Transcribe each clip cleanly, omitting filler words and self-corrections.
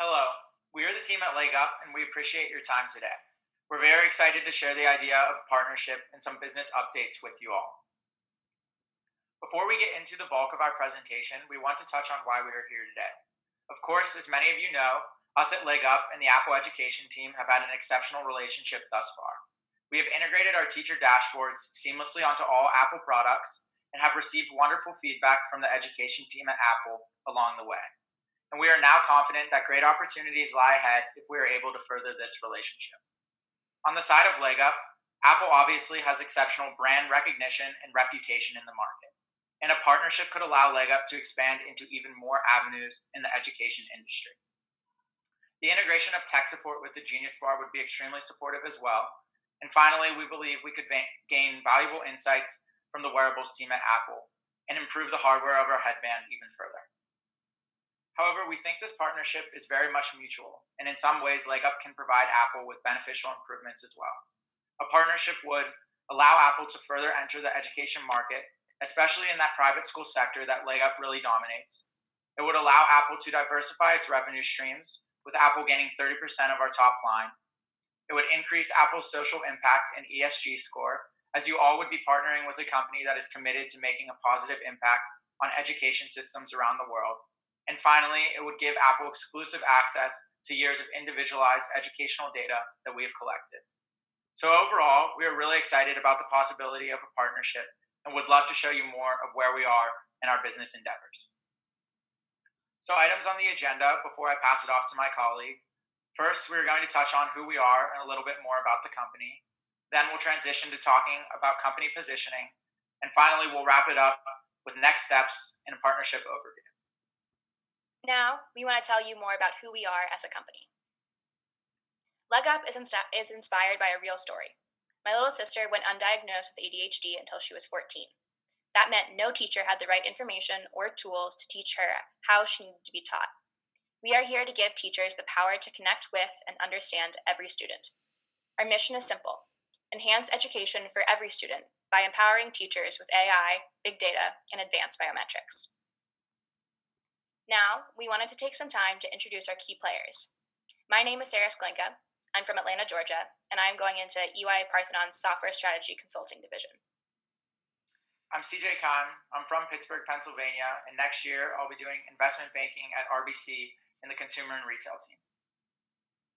Hello, we are the team at LegUp and we appreciate your time today. We're very excited to share the idea of a partnership and some business updates with you all. Before we get into the bulk of our presentation, we want to touch on why we are here today. Of course, as many of you know, us at LegUp and the Apple education team have had an exceptional relationship thus far. We have integrated our teacher dashboards seamlessly onto all Apple products and have received wonderful feedback from the education team at Apple along the way. And we are now confident that great opportunities lie ahead if we are able to further this relationship. On the side of LegUp, Apple obviously has exceptional brand recognition and reputation in the market, and a partnership could allow LegUp to expand into even more avenues in the education industry. The integration of tech support with the Genius Bar would be extremely supportive as well. And finally, we believe we could gain valuable insights from the wearables team at Apple and improve the hardware of our headband even further. However, we think this partnership is very much mutual, and in some ways, LegUp can provide Apple with beneficial improvements as well. A partnership would allow Apple to further enter the education market, especially in that private school sector that LegUp really dominates. It would allow Apple to diversify its revenue streams, with Apple gaining 30% of our top line. It would increase Apple's social impact and ESG score, as you all would be partnering with a company that is committed to making a positive impact on education systems around the world. And finally, it would give Apple exclusive access to years of individualized educational data that we have collected. So overall, we are really excited about the possibility of a partnership and would love to show you more of where we are in our business endeavors. So items on the agenda before I pass it off to my colleague. First, we're going to touch on who we are and a little bit more about the company. Then we'll transition to talking about company positioning. And finally, we'll wrap it up with next steps and a partnership overview. Now, we want to tell you more about who we are as a company. LegUp is inspired by a real story. My little sister went undiagnosed with ADHD until she was 14. That meant no teacher had the right information or tools to teach her how she needed to be taught. We are here to give teachers the power to connect with and understand every student. Our mission is simple: enhance education for every student by empowering teachers with AI, big data, and advanced biometrics. Now, we wanted to take some time to introduce our key players. My name is Sarah Sklinka. I'm from Atlanta, Georgia, and I am going into EY Parthenon's Software Strategy Consulting Division. I'm CJ Khan. I'm from Pittsburgh, Pennsylvania, and next year I'll be doing investment banking at RBC in the consumer and retail team.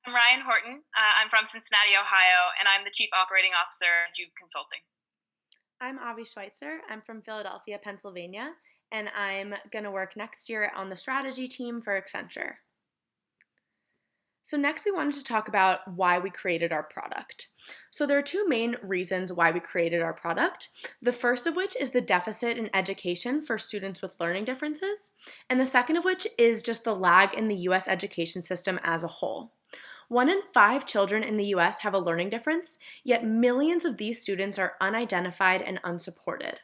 I'm Ryan Horton. I'm from Cincinnati, Ohio, and I'm the Chief Operating Officer at Juve Consulting. I'm Avi Schweitzer. I'm from Philadelphia, Pennsylvania, and I'm going to work next year on the strategy team for Accenture. So next we wanted to talk about why we created our product. So there are two main reasons why we created our product. The first of which is the deficit in education for students with learning differences, and the second of which is just the lag in the US education system as a whole. 1 in 5 children in the US have a learning difference, yet millions of these students are unidentified and unsupported.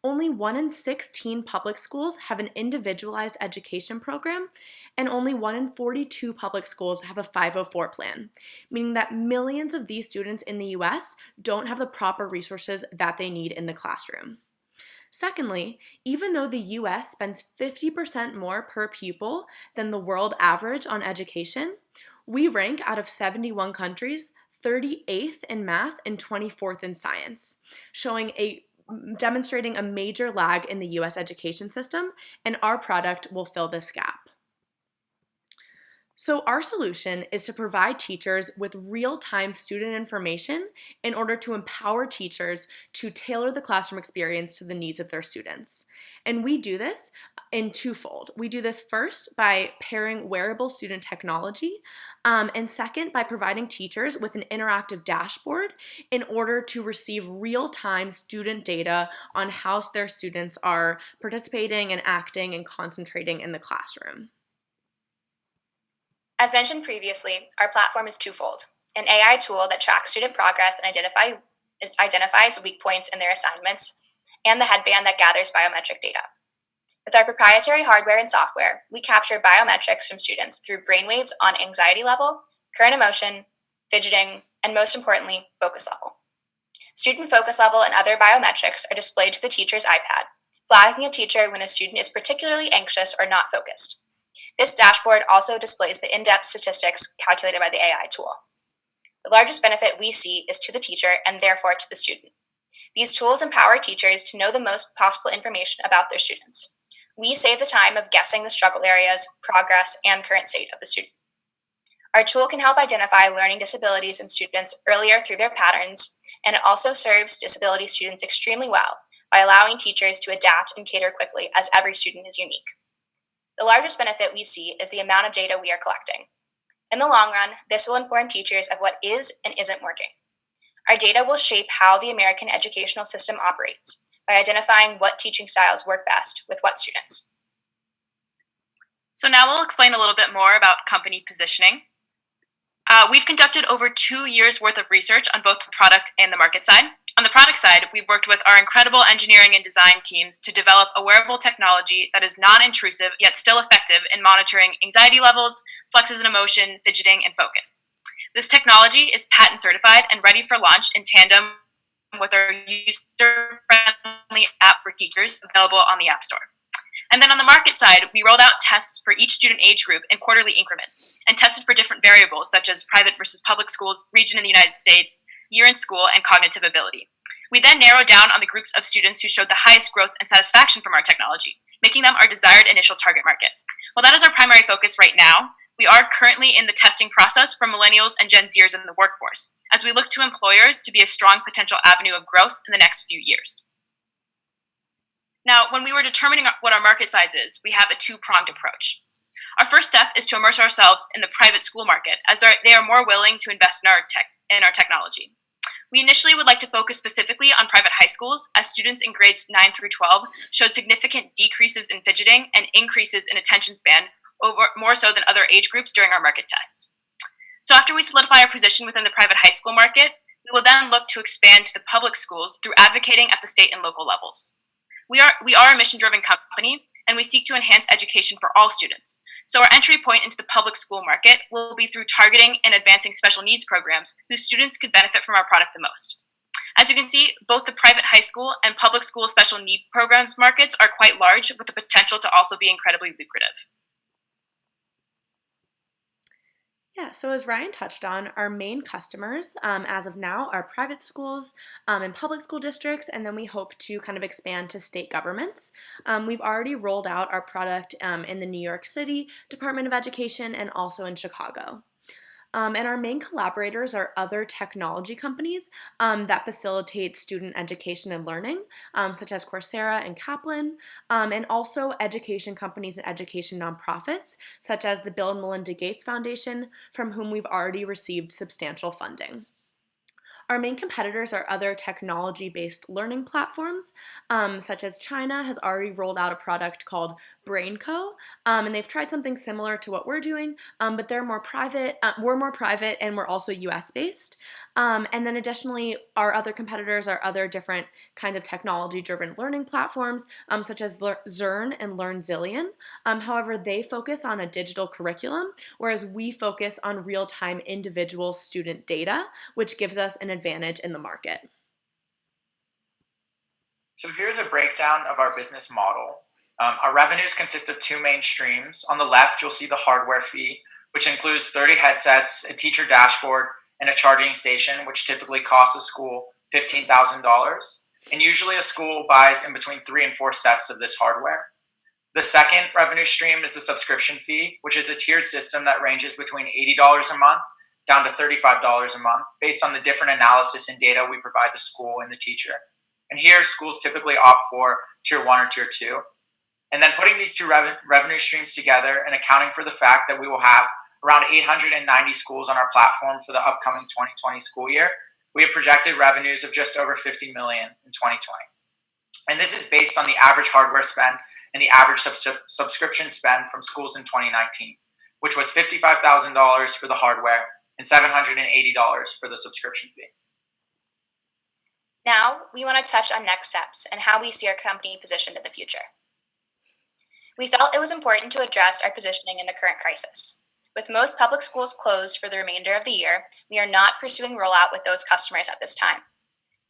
Only 1 in 16 public schools have an individualized education program, and only 1 in 42 public schools have a 504 plan, meaning that millions of these students in the US don't have the proper resources that they need in the classroom. Secondly, even though the US spends 50% more per pupil than the world average on education, we rank out of 71 countries 38th in math and 24th in science, demonstrating a major lag in the US education system, and our product will fill this gap. So our solution is to provide teachers with real-time student information in order to empower teachers to tailor the classroom experience to the needs of their students. And we do this in twofold. We do this first by pairing wearable student technology, and second by providing teachers with an interactive dashboard in order to receive real-time student data on how their students are participating and acting and concentrating in the classroom. As mentioned previously, our platform is twofold: an AI tool that tracks student progress and identifies weak points in their assignments, and the headband that gathers biometric data. With our proprietary hardware and software, we capture biometrics from students through brainwaves on anxiety level, current emotion, fidgeting, and most importantly, focus level. Student focus level and other biometrics are displayed to the teacher's iPad, flagging a teacher when a student is particularly anxious or not focused. This dashboard also displays the in-depth statistics calculated by the AI tool. The largest benefit we see is to the teacher and therefore to the student. These tools empower teachers to know the most possible information about their students. We save the time of guessing the struggle areas, progress, and current state of the student. Our tool can help identify learning disabilities in students earlier through their patterns, and it also serves disability students extremely well by allowing teachers to adapt and cater quickly as every student is unique. The largest benefit we see is the amount of data we are collecting. In the long run, this will inform teachers of what is and isn't working. Our data will shape how the American educational system operates by identifying what teaching styles work best with what students. So now we'll explain a little bit more about company positioning. We've conducted over 2 years worth of research on both the product and the market side. On the product side, we've worked with our incredible engineering and design teams to develop a wearable technology that is non-intrusive yet still effective in monitoring anxiety levels, flexes in emotion, fidgeting, and focus. This technology is patent certified and ready for launch in tandem with our user-friendly app for teachers available on the App Store. And then on the market side, we rolled out tests for each student age group in quarterly increments and tested for different variables such as private versus public schools, region in the United States, year in school, and cognitive ability. We then narrowed down on the groups of students who showed the highest growth and satisfaction from our technology, making them our desired initial target market. While that is our primary focus right now, we are currently in the testing process for millennials and Gen Zers in the workforce, as we look to employers to be a strong potential avenue of growth in the next few years. Now, when we were determining what our market size is, we have a two-pronged approach. Our first step is to immerse ourselves in the private school market, as they are more willing to invest in our technology. We initially would like to focus specifically on private high schools, as students in grades 9 through 12 showed significant decreases in fidgeting and increases in attention span, more so than other age groups during our market tests. So after we solidify our position within the private high school market, we will then look to expand to the public schools through advocating at the state and local levels. We are a mission-driven company, and we seek to enhance education for all students. So our entry point into the public school market will be through targeting and advancing special needs programs whose students could benefit from our product the most. As you can see, both the private high school and public school special need programs markets are quite large, with the potential to also be incredibly lucrative. Yeah, so as Ryan touched on, our main customers as of now are private schools and public school districts, and then we hope to kind of expand to state governments. We've already rolled out our product in the New York City Department of Education and also in Chicago. And our main collaborators are other technology companies that facilitate student education and learning, such as Coursera and Kaplan, and also education companies and education nonprofits, such as the Bill and Melinda Gates Foundation, from whom we've already received substantial funding. Our main competitors are other technology-based learning platforms, such as China has already rolled out a product called BrainCo, and they've tried something similar to what we're doing, but they're more private. We're more private, and we're also U.S.-based. And then additionally, our other competitors are other different kinds of technology-driven learning platforms, such as Zern and LearnZillion. However, they focus on a digital curriculum, whereas we focus on real-time individual student data, which gives us an advantage in the market. So here's a breakdown of our business model. Our revenues consist of two main streams. On the left, you'll see the hardware fee, which includes 30 headsets, a teacher dashboard, and a charging station, which typically costs a school $15,000. And usually a school buys in between 3 and 4 sets of this hardware. The second revenue stream is the subscription fee, which is a tiered system that ranges between $80 a month down to $35 a month, based on the different analysis and data we provide the school and the teacher. And here, schools typically opt for Tier 1 or Tier 2. And then putting these two revenue streams together and accounting for the fact that we will have around 890 schools on our platform for the upcoming 2020 school year, we have projected revenues of just over $50 million in 2020. And this is based on the average hardware spend and the average subscription spend from schools in 2019, which was $55,000 for the hardware and $780 for the subscription fee. Now, we want to touch on next steps and how we see our company positioned in the future. We felt it was important to address our positioning in the current crisis. With most public schools closed for the remainder of the year, we are not pursuing rollout with those customers at this time.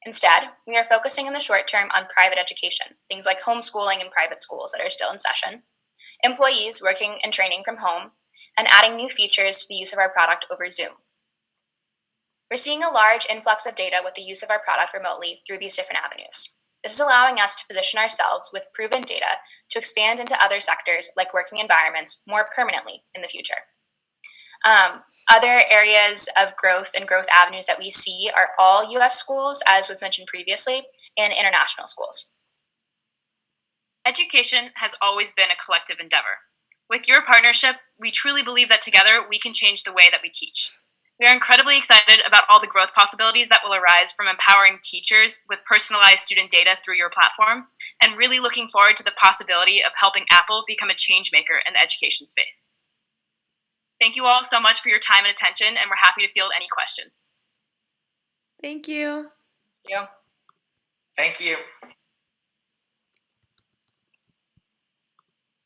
Instead, we are focusing in the short term on private education, things like homeschooling in private schools that are still in session, employees working and training from home, and adding new features to the use of our product over Zoom. We're seeing a large influx of data with the use of our product remotely through these different avenues. This is allowing us to position ourselves with proven data to expand into other sectors like working environments more permanently in the future. Other areas of growth and growth avenues that we see are all US schools, as was mentioned previously, and international schools. Education has always been a collective endeavor. With your partnership, we truly believe that together we can change the way that we teach. We are incredibly excited about all the growth possibilities that will arise from empowering teachers with personalized student data through your platform, and really looking forward to the possibility of helping Apple become a change maker in the education space. Thank you all so much for your time and attention, and we're happy to field any questions. Thank you. You. Thank you.